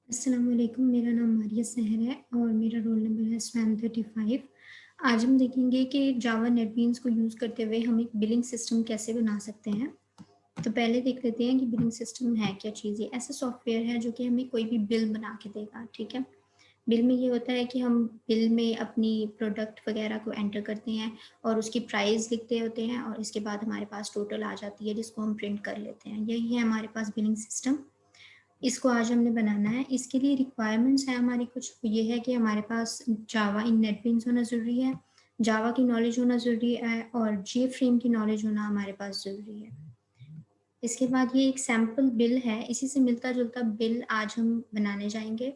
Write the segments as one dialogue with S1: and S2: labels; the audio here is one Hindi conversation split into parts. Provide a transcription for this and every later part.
S1: अस्सलाम वालेकुम। मेरा नाम मारिया सहर है और मेरा रोल नंबर है स्वैम 35। आज हम देखेंगे कि जावा नेटबीन्स को यूज़ करते हुए हम एक बिलिंग सिस्टम कैसे बना सकते हैं। तो पहले देख लेते हैं कि बिलिंग सिस्टम है क्या चीज़। ये ऐसा सॉफ्टवेयर है जो कि हमें कोई भी बिल बना के देगा। ठीक है, बिल में ये होता है कि हम बिल में अपनी प्रोडक्ट वगैरह को एंटर करते हैं और उसकी प्राइस लिखते होते हैं और इसके बाद हमारे पास टोटल आ जाती है जिसको हम प्रिंट कर लेते हैं। यही है हमारे पास बिलिंग सिस्टम। इसको आज हमने बनाना है। इसके लिए रिक्वायरमेंट्स है हमारी कुछ, ये है कि हमारे पास जावा इन नेटबीन्स होना ज़रूरी है, जावा की नॉलेज होना ज़रूरी है और जे फ्रेम की नॉलेज होना हमारे पास ज़रूरी है। इसके बाद ये एक सैम्पल बिल है, इसी से मिलता जुलता बिल आज हम बनाने जाएंगे।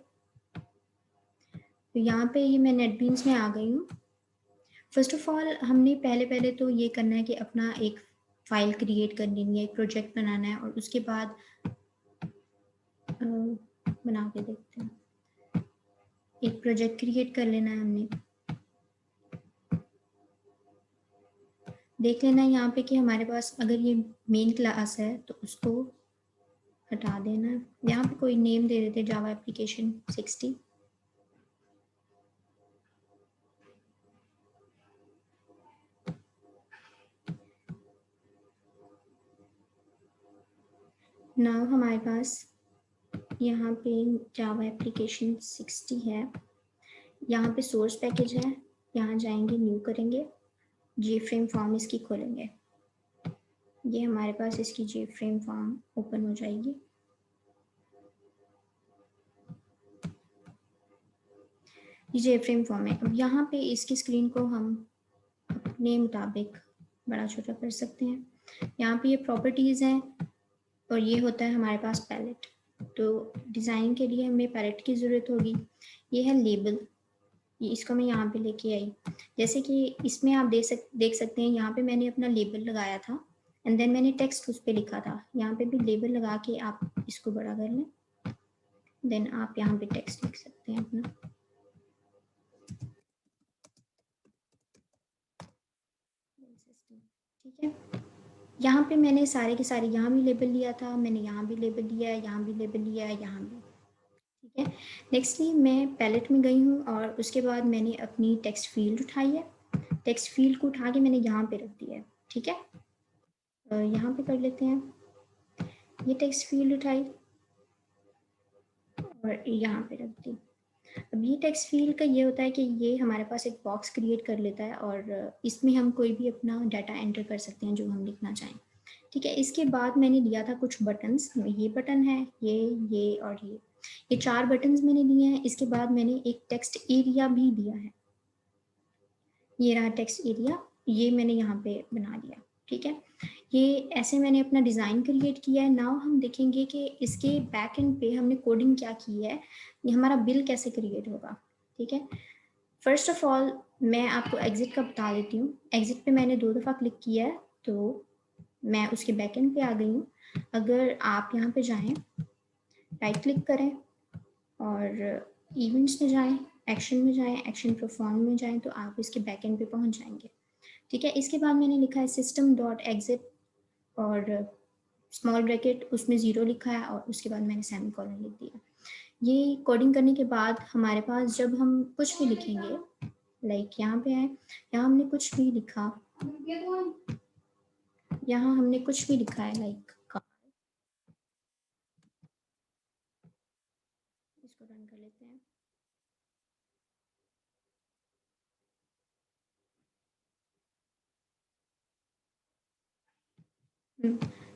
S1: तो यहाँ पे ये मैं नेटबीन्स में आ गई हूँ। फर्स्ट ऑफ ऑल हमने पहले तो ये करना है कि अपना एक फाइल क्रिएट करनी है, एक प्रोजेक्ट बनाना है और उसके बाद बना के देखते हैं। एक प्रोजेक्ट क्रिएट कर लेना है हमने। देख लेना है यहाँ पे कि हमारे पास अगर ये मेन क्लास है तो उसको हटा देना है। यहाँ पे कोई नेम दे देते जावा एप्लीकेशन 60। नाउ हमारे पास यहाँ पे जावा एप्लीकेशन 60 है। यहाँ पे सोर्स पैकेज है, यहाँ जाएंगे, न्यू करेंगे, जी फ्रेम फॉर्म इसकी खोलेंगे। ये हमारे पास इसकी जी फ्रेम फॉर्म ओपन हो जाएगी। ये जे फ्रेम फॉर्म है। अब यहाँ पे इसकी स्क्रीन को हम अपने मुताबिक बड़ा छोटा कर सकते हैं। यहाँ पे ये प्रॉपर्टीज़ हैं और ये होता है हमारे पास पैलेट। तो डिज़ाइन के लिए हमें पैलेट की ज़रूरत होगी। ये है लेबल, ये इसको मैं यहाँ पे लेके आई। जैसे कि इसमें आप देख सकते हैं यहाँ पे मैंने अपना लेबल लगाया था एंड देन मैंने टेक्स्ट उस पर लिखा था। यहाँ पे भी लेबल लगा के आप इसको बड़ा कर लें, देन आप यहाँ पे टेक्स्ट लिख सकते हैं अपना। ठीक है, यहाँ पे मैंने सारे के सारे, यहाँ भी लेबल लिया था मैंने, यहाँ भी लेबल लिया है, यहाँ भी लेबल लिया है, यहाँ भी। ठीक है, नेक्स्टली मैं पैलेट में गई हूँ और उसके बाद मैंने अपनी टेक्स्ट फील्ड उठाई है। टेक्स्ट फील्ड को उठा के मैंने यहाँ पे रख दिया है। ठीक है, यहाँ पे कर लेते हैं। ये टेक्स्ट फील्ड उठाई और यहाँ पे रख दी। अब ये टेक्स्ट फील्ड का ये होता है कि ये हमारे पास एक बॉक्स क्रिएट कर लेता है और इसमें हम कोई भी अपना डाटा एंटर कर सकते हैं जो हम लिखना चाहें। ठीक है, इसके बाद मैंने लिया था कुछ बटन्स। ये बटन है, ये और ये 4 बटन्स मैंने लिए हैं। इसके बाद मैंने एक टेक्स्ट एरिया भी दिया है। ये रहा टेक्स्ट एरिया, ये मैंने यहाँ पे बना दिया। ठीक है, ये ऐसे मैंने अपना डिज़ाइन क्रिएट किया है। नाउ हम देखेंगे कि इसके बैक एंड पे हमने कोडिंग क्या की है, ये हमारा बिल कैसे क्रिएट होगा। ठीक है, फर्स्ट ऑफ ऑल मैं आपको एग्जिट का बता देती हूँ। एग्जिट पे मैंने 2 दफ़ा क्लिक किया है तो मैं उसके बैक एंड पे आ गई हूँ। अगर आप यहाँ पे जाएं, राइट क्लिक करें और इवेंट्स में जाएं, एक्शन में जाएं, एक्शन परफॉर्म में जाएं तो आप इसके बैक एंड पे पहुंच जाएंगे। ठीक है, इसके बाद मैंने लिखा है सिस्टम डॉट एग्जिट और स्मॉल ब्रैकेट उसमें 0 लिखा है और उसके बाद मैंने सेमी कॉलन लिख दिया। ये कोडिंग करने के बाद हमारे पास जब हम कुछ भी लिखेंगे, लाइक यहाँ पे है, यहाँ हमने कुछ भी लिखा, यहाँ हमने कुछ भी लिखा है लाइक, इसको रन कर लेते हैं।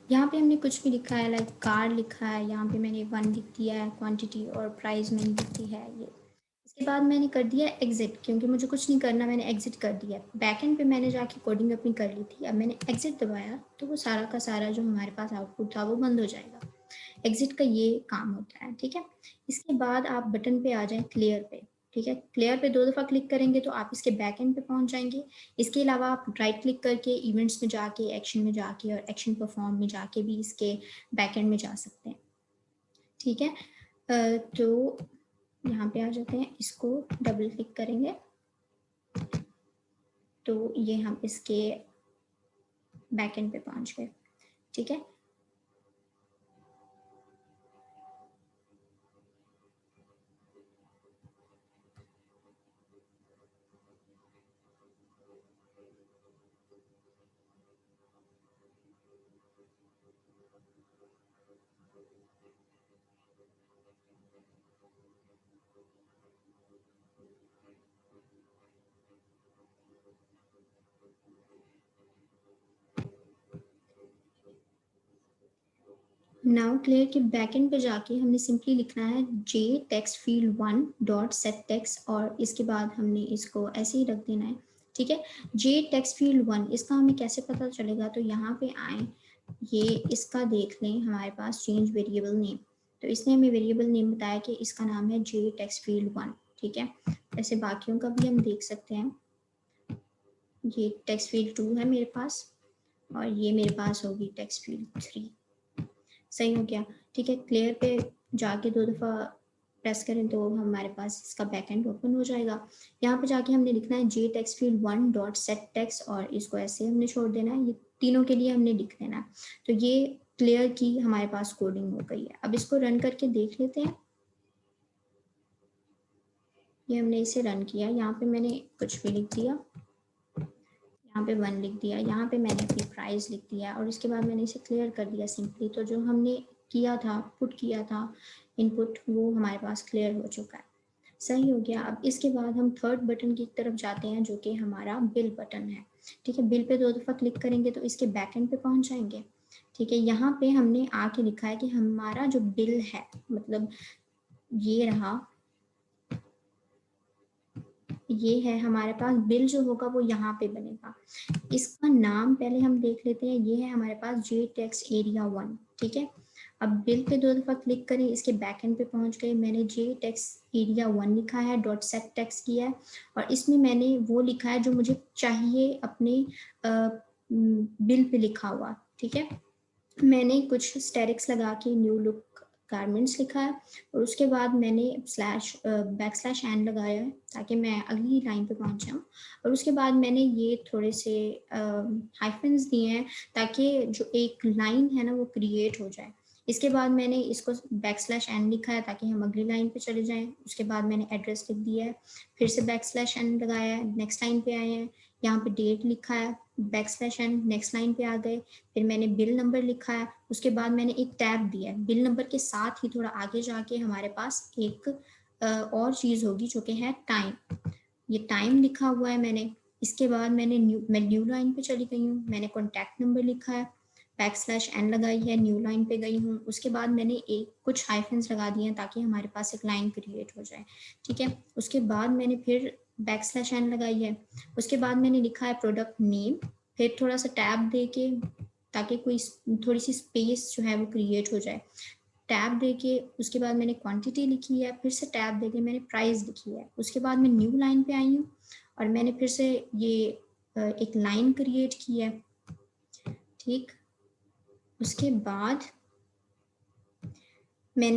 S1: यहाँ पे हमने कुछ भी लिखा है लाइक कार लिखा है, यहाँ पे मैंने 1 लिख दिया है क्वांटिटी और प्राइस मैंने लिख दी है ये। इसके बाद मैंने कर दिया एग्जिट, क्योंकि मुझे कुछ नहीं करना, मैंने एग्जिट कर दिया। बैकएंड पे मैंने जाके कोडिंग अपनी कर ली थी। अब मैंने एग्जिट दबाया तो वो सारा का सारा जो हमारे पास आउटपुट था वो बंद हो जाएगा। एग्जिट का ये काम होता है। ठीक है, इसके बाद आप बटन पे आ जाएं क्लियर पे। ठीक है, क्लियर पे 2 दफ़ा क्लिक करेंगे तो आप इसके बैक एंड पे पहुंच जाएंगे। इसके अलावा आप राइट क्लिक करके इवेंट्स में जाके, एक्शन में जाके और एक्शन परफॉर्म में जाके भी इसके बैक एंड में जा सकते हैं। ठीक है, तो यहाँ पे आ जाते हैं, इसको डबल क्लिक करेंगे तो ये हम इसके बैक एंड पे पहुंच गए। ठीक है, नाउ क्लियर के बैकएंड पे जाके हमने सिंपली लिखना है J text field one dot set text, और इसके बाद हमने इसको ऐसे ही रख देना है। ठीक है, जे टेक्स्ट फील्ड वन, इसका हमें कैसे पता चलेगा, तो यहाँ पे आए, ये इसका देख लें, हमारे पास चेंज वेरिएबल नेम, तो इसने हमें वेरिएबल नेम बताया कि इसका नाम है जे टेक्स्ट फील्ड वन। ठीक है, ऐसे बाकियों का भी हम देख सकते हैं। ये टेक्स्ट फील्ड टू है मेरे पास, और ये मेरे पास होगी टेक्स्ट फील्ड थ्री। सही हो गया। ठीक है, क्लियर पे जाके 2 दफ़ा प्रेस करें तो हमारे पास इसका बैकएंड ओपन हो जाएगा। यहाँ पे जाके हमने लिखना है J text field one dot set text, और इसको ऐसे हमने छोड़ देना है, ये तीनों के लिए हमने लिख देना है। तो ये क्लियर की हमारे पास कोडिंग हो गई है। अब इसको रन करके देख लेते हैं। ये हमने इसे रन किया, यहाँ पे मैंने कुछ भी लिख दिया, यहाँ पे 1 लिख दिया, यहाँ पे मैंने अपनी प्राइस लिख दिया, और इसके बाद मैंने इसे क्लियर कर दिया सिंपली। तो जो हमने किया था, पुट किया था इनपुट, वो हमारे पास क्लियर हो चुका है। सही हो गया। अब इसके बाद हम थर्ड बटन की तरफ जाते हैं, जो कि हमारा बिल बटन है। ठीक है, बिल पे 2 दफ़ा क्लिक करेंगे तो इसके बैक एंड पे पहुंच जाएंगे। ठीक है, यहाँ पे हमने आके लिखा है कि हमारा जो बिल है, मतलब ये रहा, ये है हमारे पास बिल, जो होगा वो यहाँ पे बनेगा। इसका नाम पहले हम देख लेते हैं। ये है हमारे पास जे टेक्स्ट एरिया वन। ठीक है, अब बिल पे 2 दफ़ा क्लिक करें, इसके बैक एंड पे पहुंच गए। मैंने जे टेक्स्ट एरिया वन लिखा है, डॉट सेट टेक्स्ट किया है, और इसमें मैंने वो लिखा है जो मुझे चाहिए अपने बिल पे लिखा हुआ। ठीक है, मैंने कुछ स्टेरिक्स लगा के न्यू लुक गारमेंट्स लिखा है, और उसके बाद मैंने बैक स्लैश एन लगाया है ताकि मैं अगली लाइन पे पहुंच जाऊँ, और उसके बाद मैंने ये थोड़े से हाइफन्स दिए हैं ताकि जो एक लाइन है ना वो क्रिएट हो जाए। इसके बाद मैंने इसको बैक स्लैश एन लिखा है ताकि हम अगली लाइन पे चले जाएं। उसके बाद मैंने एड्रेस लिख दिया है, फिर से बैक स्लैश एन लगाया है, नेक्स्ट लाइन पे आए हैं, यहाँ पे डेट लिखा है, back slash N, next line पे आ गए। फिर मैंने बिल नंबर लिखा है, उसके बाद मैंने एक टैब दिया है। बिल नंबर के साथ ही थोड़ा आगे जाके हमारे पास एक और चीज़ होगी जो कि है टाइम। ये टाइम लिखा हुआ है मैंने। इसके बाद मैं न्यू लाइन पे चली गई हूँ, मैंने कॉन्टैक्ट नंबर लिखा है, बैक स्लैश एन लगाई है, न्यू लाइन पे गई हूँ। उसके बाद मैंने एक कुछ हाइफन्स लगा दिए हैं ताकि हमारे पास एक लाइन क्रिएट हो जाए। ठीक है, उसके बाद मैंने फिर बैक स्लैश एन लगाई है। उसके बाद मैंने लिखा है प्रोडक्ट नेम, फिर थोड़ा सा टैब दे के ताकि कोई थोड़ी सी स्पेस जो है वो क्रिएट हो जाए। टैब देके उसके बाद मैंने क्वांटिटी लिखी है, फिर से टैब देके मैंने प्राइस लिखी है। उसके बाद मैं न्यू लाइन पे आई हूँ, और मैंने फिर से ये एक लाइन क्रिएट की है। ठीक, उसके बाद मैं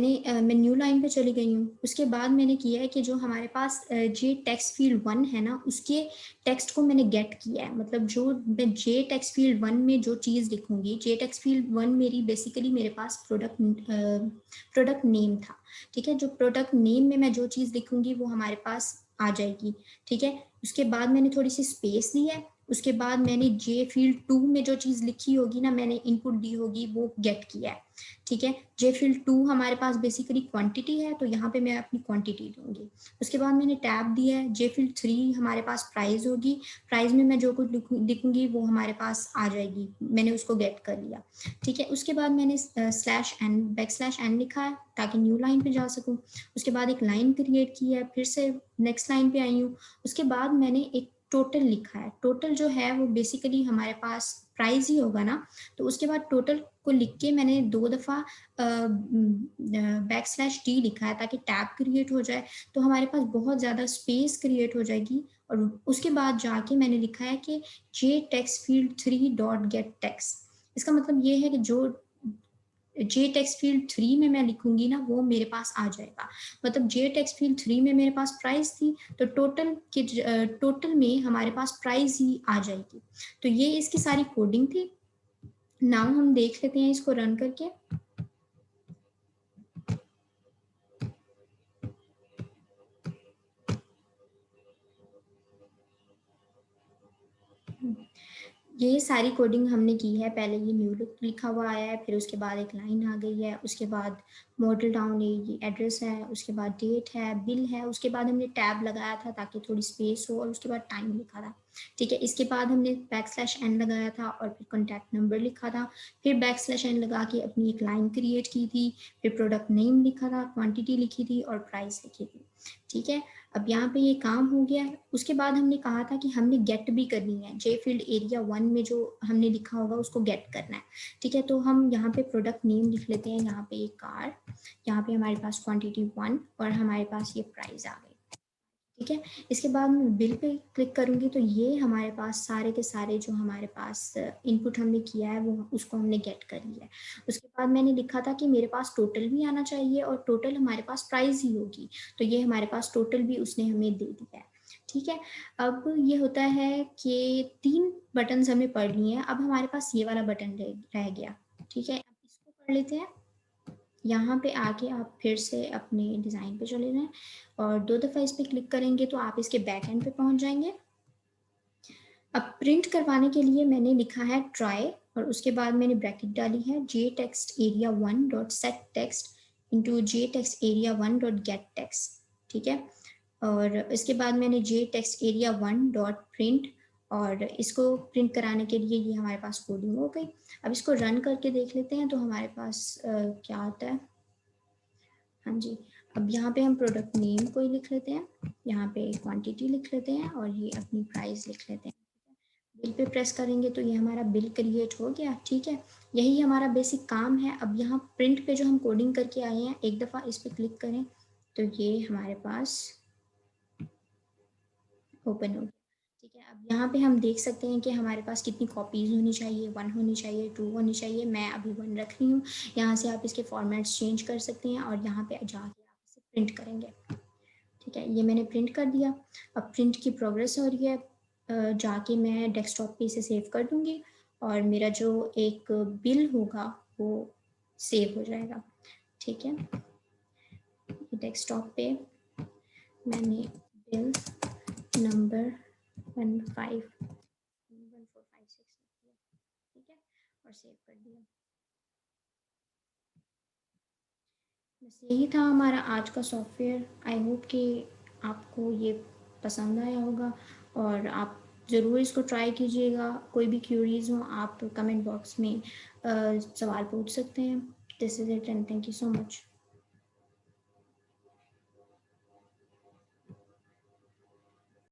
S1: न्यू लाइन पे चली गई हूँ। उसके बाद मैंने किया है कि जो हमारे पास जे टेक्स्ट फील्ड वन है ना, उसके टेक्स्ट को मैंने गेट किया है। मतलब जो मैं जे टेक्स्ट फील्ड वन में जो चीज़ लिखूंगी, जे टेक्स्ट फील्ड वन मेरी बेसिकली मेरे पास प्रोडक्ट नेम था। ठीक है, जो प्रोडक्ट नेम में मैं जो चीज़ लिखूंगी वो हमारे पास आ जाएगी। ठीक है, उसके बाद मैंने थोड़ी सी स्पेस दी है। उसके बाद मैंने जे फील्ड टू में जो चीज़ लिखी होगी ना, मैंने इनपुट दी होगी, वो गेट किया है। ठीक है, जे फील्ड टू हमारे पास बेसिकली क्वांटिटी है, तो यहाँ पे मैं अपनी क्वांटिटी दूंगी। उसके बाद मैंने टैब दिया है। जे फील्ड थ्री हमारे पास प्राइस होगी, प्राइस में मैं जो कुछ लिखूंगी वो हमारे पास आ जाएगी, मैंने उसको गेट कर लिया। ठीक है, उसके बाद मैंने बैक स्लैश एन लिखा है ताकि न्यू लाइन पे जा सकूं। उसके बाद एक लाइन क्रिएट की है, फिर से नेक्स्ट लाइन पे आई हूँ। उसके बाद मैंने एक टोटल लिखा है। टोटल जो है वो बेसिकली हमारे पास प्राइस ही होगा ना, तो उसके बाद टोटल को लिख के मैंने 2 दफ़ा बैक स्लैश डी लिखा है ताकि टैब क्रिएट हो जाए, तो हमारे पास बहुत ज़्यादा स्पेस क्रिएट हो जाएगी। और उसके बाद जाके मैंने लिखा है कि J text field three dot get text. इसका मतलब ये है कि जो जे टेक्स्ट फील्ड थ्री में मैं लिखूंगी ना, वो मेरे पास आ जाएगा। मतलब जे टेक्स्ट फील्ड थ्री में मेरे पास प्राइस थी, तो टोटल में हमारे पास प्राइस ही आ जाएगी। तो ये इसकी सारी कोडिंग थी। नाउ हम देख लेते हैं इसको रन करके। ये सारी कोडिंग हमने की है। पहले ये न्यू लुक लिखा हुआ आया है, फिर उसके बाद एक लाइन आ गई है, उसके बाद मॉडल टाउन ये एड्रेस है, उसके बाद डेट है, बिल है, उसके बाद हमने टैब लगाया था ताकि थोड़ी स्पेस हो, और उसके बाद टाइम लिखा था। ठीक है, इसके बाद हमने \n लगाया था और फिर कॉन्टैक्ट नंबर लिखा था, फिर \n लगा के अपनी एक लाइन क्रिएट की थी, फिर प्रोडक्ट नेम लिखा था, क्वान्टिटी लिखी थी और प्राइस लिखी थी। ठीक है, अब यहाँ पे ये काम हो गया है। उसके बाद हमने कहा था कि हमने गेट भी करनी है, जे फील्ड एरिया 1 में जो हमने लिखा होगा उसको गेट करना है। ठीक है, तो हम यहाँ पे प्रोडक्ट नेम लिख लेते हैं, यहाँ पे एक कार, यहाँ पे हमारे पास क्वांटिटी 1 और हमारे पास ये प्राइस आ गई। ठीक है, इसके बाद मैं बिल पे क्लिक करूंगी तो ये हमारे पास सारे के सारे जो हमारे पास इनपुट हमने किया है वो उसको हमने गेट कर लिया है। उसके बाद मैंने लिखा था कि मेरे पास टोटल भी आना चाहिए और टोटल हमारे पास प्राइस ही होगी, तो ये हमारे पास टोटल भी उसने हमें दे दिया है। ठीक है, अब ये होता है कि 3 बटन हमें पढ़ लिए हैं, अब हमारे पास ये वाला बटन रह गया। ठीक है, अब इसको पढ़ लेते हैं। यहाँ पे आके आप फिर से अपने डिज़ाइन पे चले जाएं और 2 दफ़ा इस पर क्लिक करेंगे तो आप इसके बैक एंड पे पहुँच जाएंगे। अब प्रिंट करवाने के लिए मैंने लिखा है ट्राई और उसके बाद मैंने ब्रैकेट डाली है JTextArea1 dot set text into JTextArea1 dot get text. ठीक है, और इसके बाद मैंने JTextArea1 डॉट प्रिंट, और इसको प्रिंट कराने के लिए ये हमारे पास कोडिंग हो गई। अब इसको रन करके देख लेते हैं तो हमारे पास क्या आता है। हाँ जी, अब यहाँ पे हम प्रोडक्ट नेम को ही लिख लेते हैं, यहाँ पे क्वांटिटी लिख लेते हैं और ये अपनी प्राइस लिख लेते हैं। बिल पे प्रेस करेंगे तो ये हमारा बिल क्रिएट हो गया। ठीक है, यही हमारा बेसिक काम है। अब यहाँ प्रिंट पे जो हम कोडिंग करके आए हैं, एक दफ़ा इस पर क्लिक करें तो ये हमारे पास ओपन हो गया। ठीक है, अब यहाँ पे हम देख सकते हैं कि हमारे पास कितनी कॉपीज़ होनी चाहिए, 1 होनी चाहिए, 2 होनी चाहिए। मैं अभी 1 रख रही हूँ। यहाँ से आप इसके फॉर्मेट्स चेंज कर सकते हैं और यहाँ पे जाके आप इसे प्रिंट करेंगे। ठीक है, ये मैंने प्रिंट कर दिया। अब प्रिंट की प्रोग्रेस हो रही है, जाके मैं डेस्कटॉप पे इसे सेव कर दूंगी और मेरा जो एक बिल होगा वो सेव हो जाएगा। ठीक है, डेस्कटॉप पे मैंने बिल नंबर 151456 लिख दिया। ठीक है, और सेव कर दिया। बस यही था हमारा आज का सॉफ्टवेयर। आई होप कि आपको ये पसंद आया होगा और आप ज़रूर इसको ट्राई कीजिएगा। कोई भी क्यूरीज हो आप कमेंट बॉक्स में सवाल पूछ सकते हैं। This is it and thank you so much.